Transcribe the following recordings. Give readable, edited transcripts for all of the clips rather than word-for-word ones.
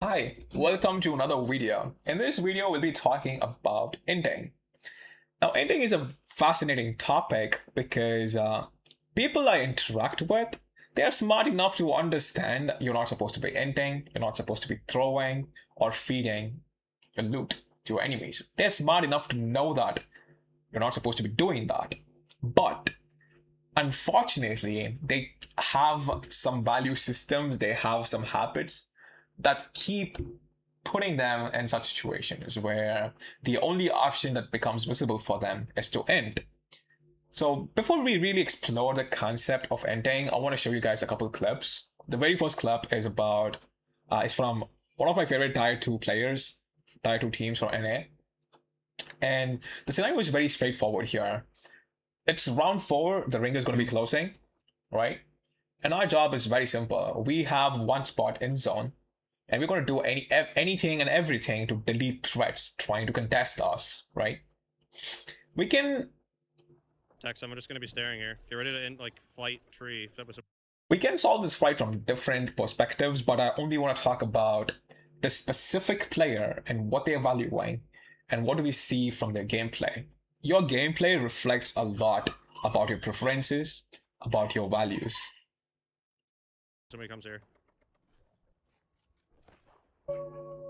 Hi, welcome to another video. In this video, we'll be talking about inting. Now, inting is a fascinating topic because people I interact with, they're smart enough to understand you're not supposed to be inting, you're not supposed to be throwing or feeding your loot to your enemies. They're smart enough to know that you're not supposed to be doing that. But unfortunately, they have some value systems, they have some habits that keep putting them in such situations where the only option that becomes visible for them is to end. So before we really explore the concept of ending, I want to show you guys a couple clips. The very first clip is it's from one of my favorite Tier 2 players, Tier 2 teams for NA. And the scenario is very straightforward here. It's round 4, the ring is going to be closing, right? And our job is very simple. We have one spot in zone, and we're going to do anything and everything to delete threats trying to contest us, right? We can Tex, I'm just gonna be staring here. Get ready to end like flight tree. we can solve this fight from different perspectives, but I only want to talk about the specific player and what they're valuing and what do we see from their gameplay. Your gameplay reflects a lot about your preferences, about your values. Somebody comes here.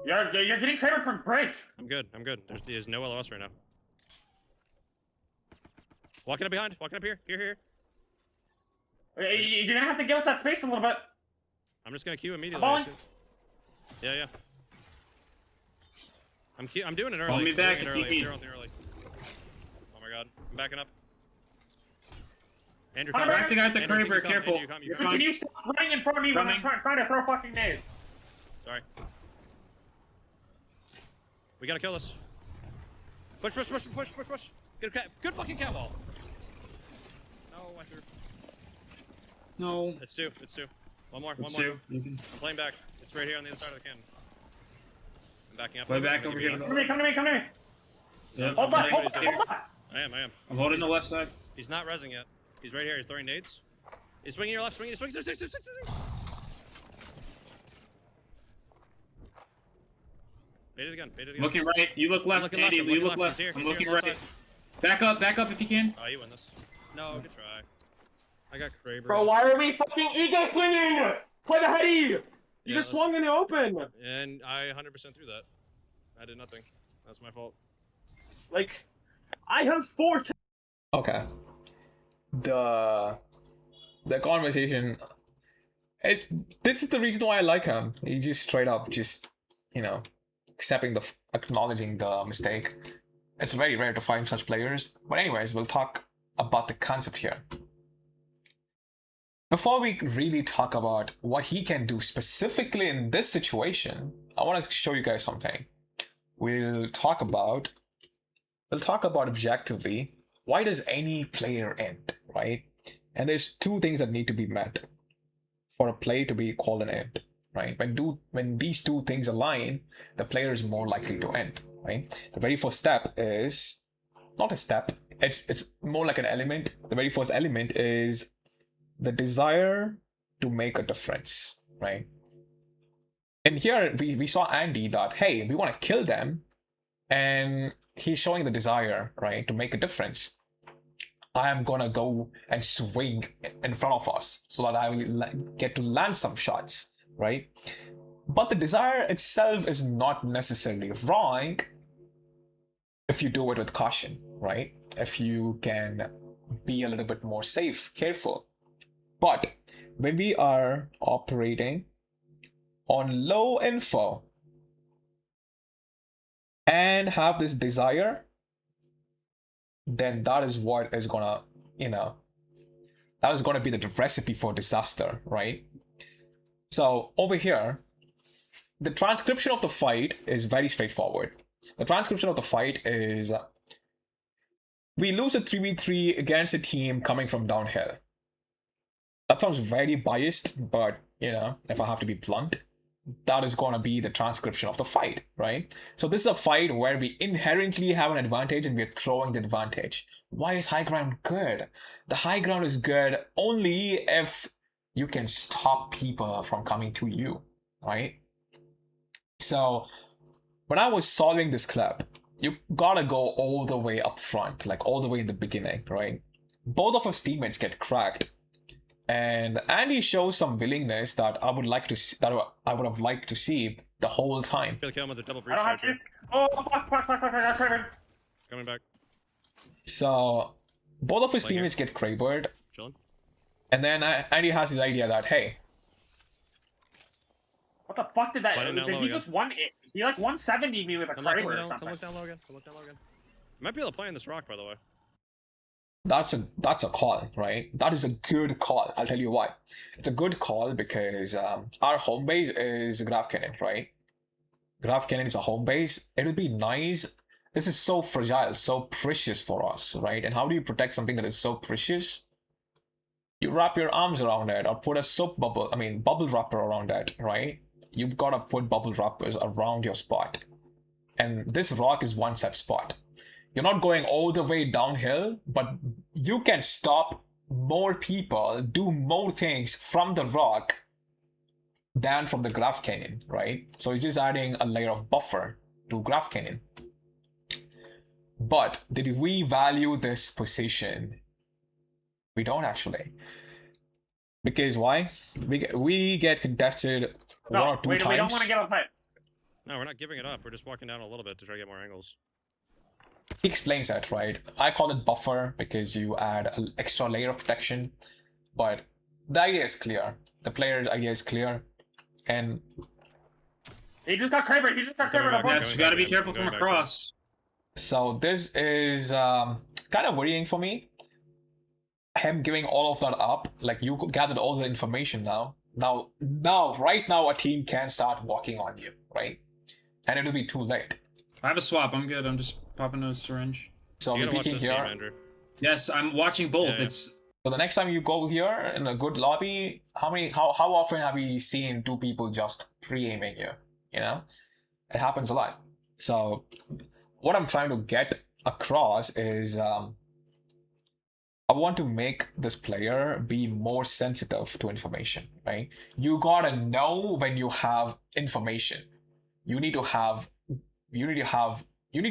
You're getting credit from break. I'm good. I'm good. There's no LOS right now. Walking up behind. Walking up here. Here. You're gonna have to get with that space a little bit. I'm just gonna queue immediately. Come on. Yeah. I'm doing it early. Hold me back I'm and doing it keep early. me. Zero early. Oh my god. I'm backing up. Andrew, I'm come. acting out the Andrew, Kraber, you come. careful. Andrew, you come. Can you stop running in front of me when I'm trying to throw fucking nades? Sorry. We gotta kill this. Push. Good fucking cat wall. No, I threw. No. It's two. One more. Let's do. You can I'm playing back. It's right here on the other side of the cannon. I'm backing up. play back over here. I'm Come to me. Yeah, Hold I'm on. saying what he's doing. I am. I'm holding the left side. He's not rezzing yet. He's right here. He's throwing nades. He's swinging your left. Swing. Bait it again. Looking right. You look left, looking Andy. left, I'm You looking look left. left. He's here, I'm he's here looking on the right. side. Back up if you can. Oh, you win this. No, good try. I got Kraber. Bro, why are we fucking ego swinging? Play the heady! You Yeah, just swung in the open! And I 100% threw that. I did nothing. That's my fault. Like, I have 4 Okay. The conversation. This is the reason why I like him. He just straight up acknowledging the mistake. It's very rare to find such players. But anyways, we'll talk about the concept here. Before we really talk about what he can do specifically in this situation, I want to show you guys something. We'll talk about objectively, why does any player end, right? And there's 2 things that need to be met for a play to be called an end, right? When these 2 things align, the player is more likely to end, right? The very first step is not a step, it's more like an element. The very first element is the desire to make a difference, right? And here we saw Andy that, hey, we want to kill them, and he's showing the desire, right, to make a difference. I am gonna go and swing in front of us so that I will get to land some shots, right? But the desire itself is not necessarily wrong if you do it with caution, right? If you can be a little bit more safe, careful. But when we are operating on low info and have this desire, then that is what is gonna, that is gonna be the recipe for disaster, right? So over here, the transcription of the fight is very straightforward. The transcription of the fight is we lose a 3v3 against a team coming from downhill. That sounds very biased, but if I have to be blunt, that is going to be the transcription of the fight, right? So this is a fight where we inherently have an advantage and we're throwing the advantage. Why is high ground good? The high ground is good only if you can stop people from coming to you, right? So when I was solving this clip, you gotta go all the way up front, like all the way in the beginning, right? Both of his teammates get cracked, and Andy shows some willingness that I would like to see, that I would have liked to see the whole time. Kill him with a double I breach don't have charger. to. Oh, fuck, Kraber. Coming back. So both of his Like here. teammates get Krabered, Chilling. and then Andy has his idea that, hey, What the fuck did that? Fighting down Did low he again. just won it? He like 170 me with a Come look Kraber or down. Come something. look down low again. Come look down low again. You might be able to play on this rock, by the way. that's a call, right? That is a good call. I'll tell you why. It's a good call because our home base is Graf Canyon, right? Graf Canyon is a home base. It would be nice. This is so fragile, so precious for us, right? And how do you protect something that is so precious? You wrap your arms around it, or put a bubble wrapper around it, right? You've got to put bubble wrappers around your spot. And this rock is one such spot. You're not going all the way downhill, but you can stop more people, do more things from the rock than from the Graf Canyon, right? So it's just adding a layer of buffer to Graf Canyon. But did we value this position? We don't actually. Because why? We get contested one or two we times. don't want to get outside. No, we're not giving it up. We're just walking down a little bit to try to get more angles. He explains that, right? I call it buffer because you add an extra layer of protection. But the idea is clear. The player's idea is clear. And He just got Kraber. He just got Coming Kraber. back, Yes, you gotta be careful Going from back to across. so this is kind of worrying for me. Him giving all of that up, like you gathered all the information now. Right now, a team can start walking on you, right? And it'll be too late. I have a swap. I'm good. I'm just popping a syringe. So You we're gotta watch peeking this game, here. Andrew. Yes, I'm watching both. Yeah, yeah. It's So the next time you go here in a good lobby, how often have we seen two people just pre-aiming you? You know, it happens a lot. So what I'm trying to get across is I want to make this player be more sensitive to information, right? You gotta know when you have information. You need to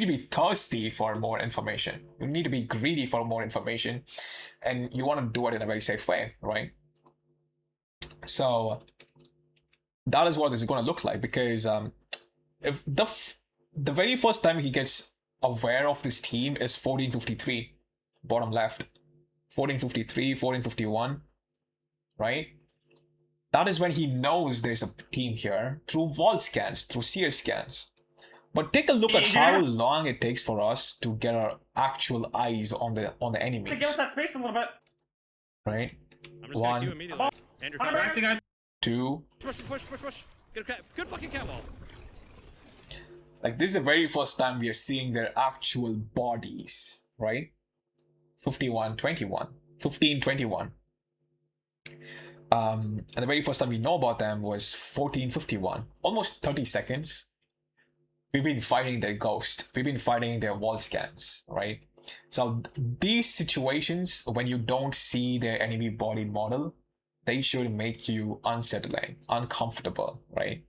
be thirsty for more information. You need to be greedy for more information, and you want to do it in a very safe way, right? So that is what this is going to look like, because if the very first time he gets aware of this team is 1453, bottom left, 1453, 1451, right? That is when he knows there's a team here through wall scans, through seer scans. But take a look at how long it takes for us to get our actual eyes on the To enemies, give us that space a little bit. right? I'm just One. gonna queue immediately. Andrew, come Come back. back. I think I 2. Push. Get a good fucking cat wall. Like, this is the very first time we are seeing their actual bodies, right? 51-21, 15-21. And the very first time we know about them was 1451. Almost 30 seconds. We've been fighting their ghost. We've been fighting their wall scans, right? So these situations, when you don't see their enemy body model, they should make you unsettling, uncomfortable, right?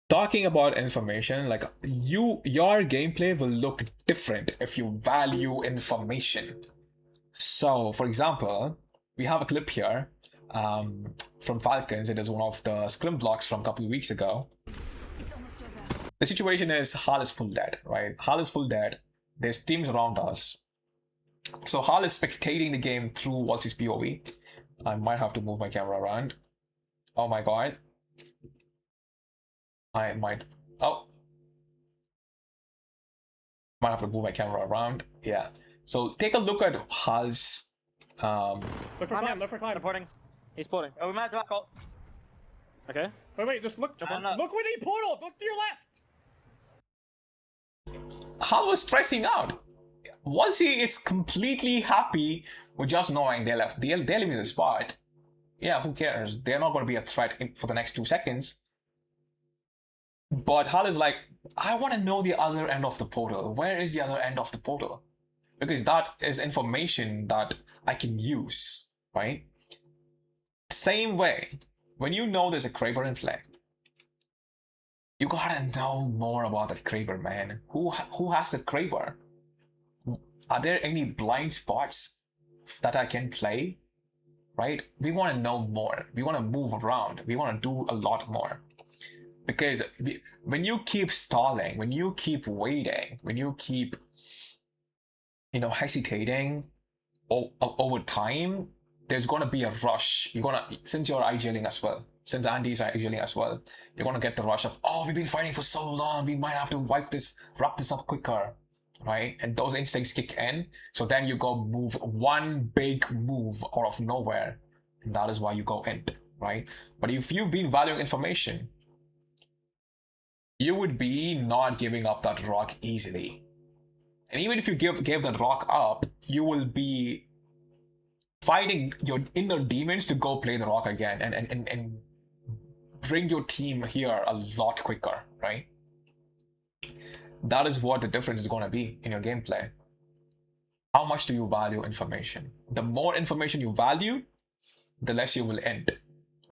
Talking about information, like your gameplay will look different if you value information. So, for example, we have a clip here from Falcons. It is one of the scrim blocks from a couple of weeks ago. It's almost over. The situation is Hal is full dead, right? Hal is full dead. There's teams around us. So Hal is spectating the game through what's his POV. I might have to move my camera around. Oh my god. I might. Oh. Might have to move my camera around. Yeah. So take a look at Hal's. Look for climb. Look for climb. Porting. He's porting. Oh, we might have to back up. Okay. Wait. Just look. Jump on. Look where the portal. Look to your left. Hal was stressing out. Once he is completely happy with just knowing they're leaving the spot, yeah, who cares? They're not going to be a threat for the next 2 seconds. But Hal is like, I want to know the other end of the portal. Where is the other end of the portal? Because that is information that I can use, right? Same way, when you know there's a Kraber in play, You gotta know more about that Kraber, man. Who has the Kraber? Are there any blind spots that I can play? Right? We want to know more. We want to move around. We want to do a lot more. Because when you keep stalling, when you keep waiting, when you keep, hesitating over time, there's going to be a rush. Since you're IGLing as well, since Andy's IGLing as well, you're going to get the rush of, oh, we've been fighting for so long, we might have to wrap this up quicker, right? And those instincts kick in. So then you go move one big move out of nowhere. And that is why you go in, right? But if you've been valuing information, you would be not giving up that rock easily. And even if you gave that rock up, you will be fighting your inner demons to go play the rock again and bring your team here a lot quicker, right? That is what the difference is going to be in your gameplay. How much do you value information? The more information you value, the less you will end.